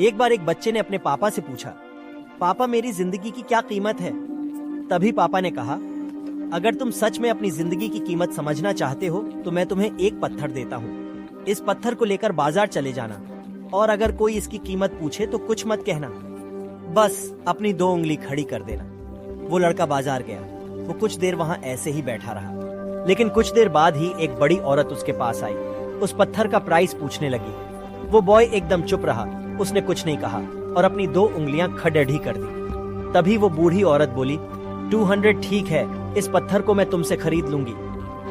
एक बार एक बच्चे ने अपने पापा से पूछा, पापा मेरी जिंदगी की क्या कीमत है? तभी पापा ने कहा, अगर तुम सच में अपनी जिंदगी की कीमत समझना चाहते हो तो मैं तुम्हें एक पत्थर देता हूँ। इस पत्थर को लेकर बाजार चले जाना और अगर कोई इसकी कीमत पूछे तो कुछ मत कहना, बस अपनी 2 उंगली खड़ी कर देना। वो लड़का बाजार गया। वो कुछ देर वहां ऐसे ही बैठा रहा, लेकिन कुछ देर बाद ही एक बड़ी औरत उसके पास आई। उस पत्थर का प्राइस पूछने लगी। वो बॉय एकदम चुप रहा, उसने कुछ नहीं कहा और अपनी 2 उंगलियां खड़ेढ़ी कर दी। तभी वो बूढ़ी औरत बोली, 200 ठीक है, इस पत्थर को मैं तुमसे खरीद लूंगी।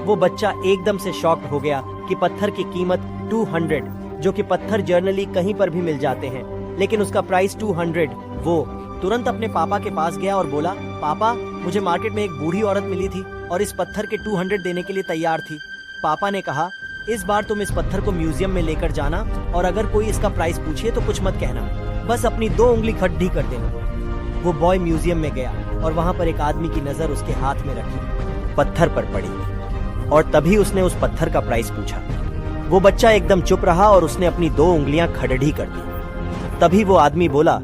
वो बच्चा एकदम से शॉक्ड हो गया कि पत्थर की कीमत 200, जो कि पत्थर जर्नली कहीं पर भी मिल जाते हैं, लेकिन उसका प्राइस 200। वो तुरंत अपने पापा के पास गया और बोला, पापा मुझे मार्केट में एक बूढ़ी औरत मिली थी और इस पत्थर के 200 देने के लिए तैयार थी। पापा ने कहा, इस बार तुम इस पत्थर को म्यूजियम में लेकर जाना और अगर कोई इसका प्राइस पूछे तो कुछ मत कहना, बस अपनी 2 उंगली खड़ी कर देना। वो बॉय म्यूजियम में गया और वहां पर एक आदमी की नजर उसके हाथ में रखी पत्थर पर पड़ी और तभी उसने उस पत्थर का प्राइस पूछा। वो बच्चा एकदम चुप रहा और उसने अपनी 2 उंगलियां खड़ेढ़ी कर दी। तभी वो आदमी बोला,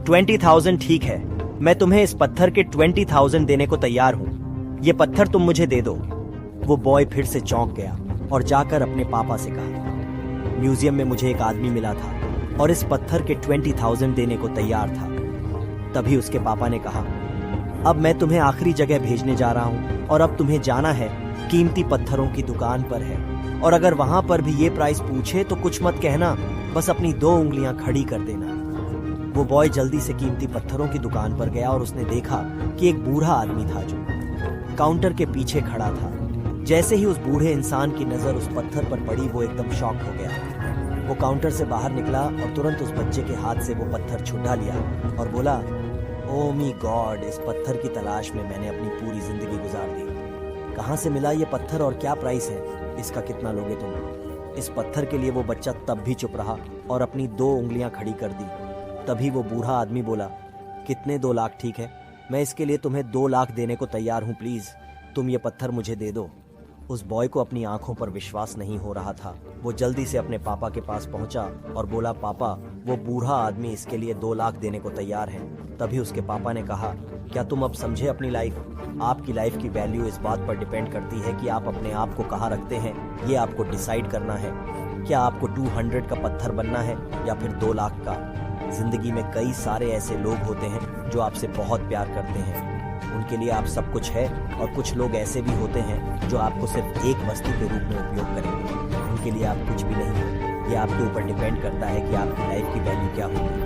20,000 ठीक है, मैं तुम्हें इस पत्थर के 20,000 देने को तैयार हूँ, ये पत्थर तुम मुझे दे दो। वो बॉय फिर से चौंक गया और जाकर अपने पापा से कहा, म्यूजियम में मुझे एक आदमी मिला था और इस पत्थर के 20,000 देने को तैयार था। तभी उसके पापा ने कहा, अब मैं तुम्हें आखिरी जगह भेजने जा रहा हूँ और अब तुम्हें जाना है कीमती पत्थरों की दुकान पर है और अगर वहां पर भी ये प्राइस पूछे तो कुछ मत कहना, बस अपनी 2 उंगलियां खड़ी कर देना। वो बॉय जल्दी से कीमती पत्थरों की दुकान पर गया और उसने देखा कि एक बूढ़ा आदमी था जो काउंटर के पीछे खड़ा था। जैसे ही उस बूढ़े इंसान की नजर उस पत्थर पर पड़ी, वो एकदम शॉक हो गया। वो काउंटर से बाहर निकला और तुरंत उस बच्चे के हाथ से वो पत्थर छुड़ा लिया और बोला, ओ मी गॉड, इस पत्थर की तलाश में मैंने अपनी पूरी जिंदगी गुजार दी। कहाँ से मिला ये पत्थर और क्या प्राइस है, इसका कितना लोगे तुम? इस पत्थर के लिए वो बच्चा तब भी चुप रहा और अपनी 2 उंगलियां खड़ी कर दी। तभी वो बूढ़ा आदमी बोला, कितने 2 लाख ठीक है, मैं इसके लिए तुम्हें 2 लाख देने को तैयार हूँ, प्लीज तुम ये पत्थर मुझे दे दो। उस बॉय को अपनी आंखों पर विश्वास नहीं हो रहा था। वो जल्दी से अपने पापा के पास पहुंचा और बोला, पापा वो बूढ़ा आदमी इसके लिए 2 लाख देने को तैयार है। तभी उसके पापा ने कहा, क्या तुम अब समझे अपनी लाइफ? आपकी लाइफ की वैल्यू इस बात पर डिपेंड करती है कि आप अपने आप को कहाँ रखते हैं, ये आपको डिसाइड करना है। क्या आपको 200 का पत्थर बनना है या फिर 2 लाख का? जिंदगी में कई सारे ऐसे लोग होते हैं जो आपसे बहुत प्यार करते हैं, उनके लिए आप सब कुछ है, और कुछ लोग ऐसे भी होते हैं जो आपको सिर्फ एक वस्तु के रूप में उपयोग करेंगे, उनके लिए आप कुछ भी नहीं हो। ये आपके ऊपर डिपेंड करता है कि आपकी लाइफ की वैल्यू क्या होगी।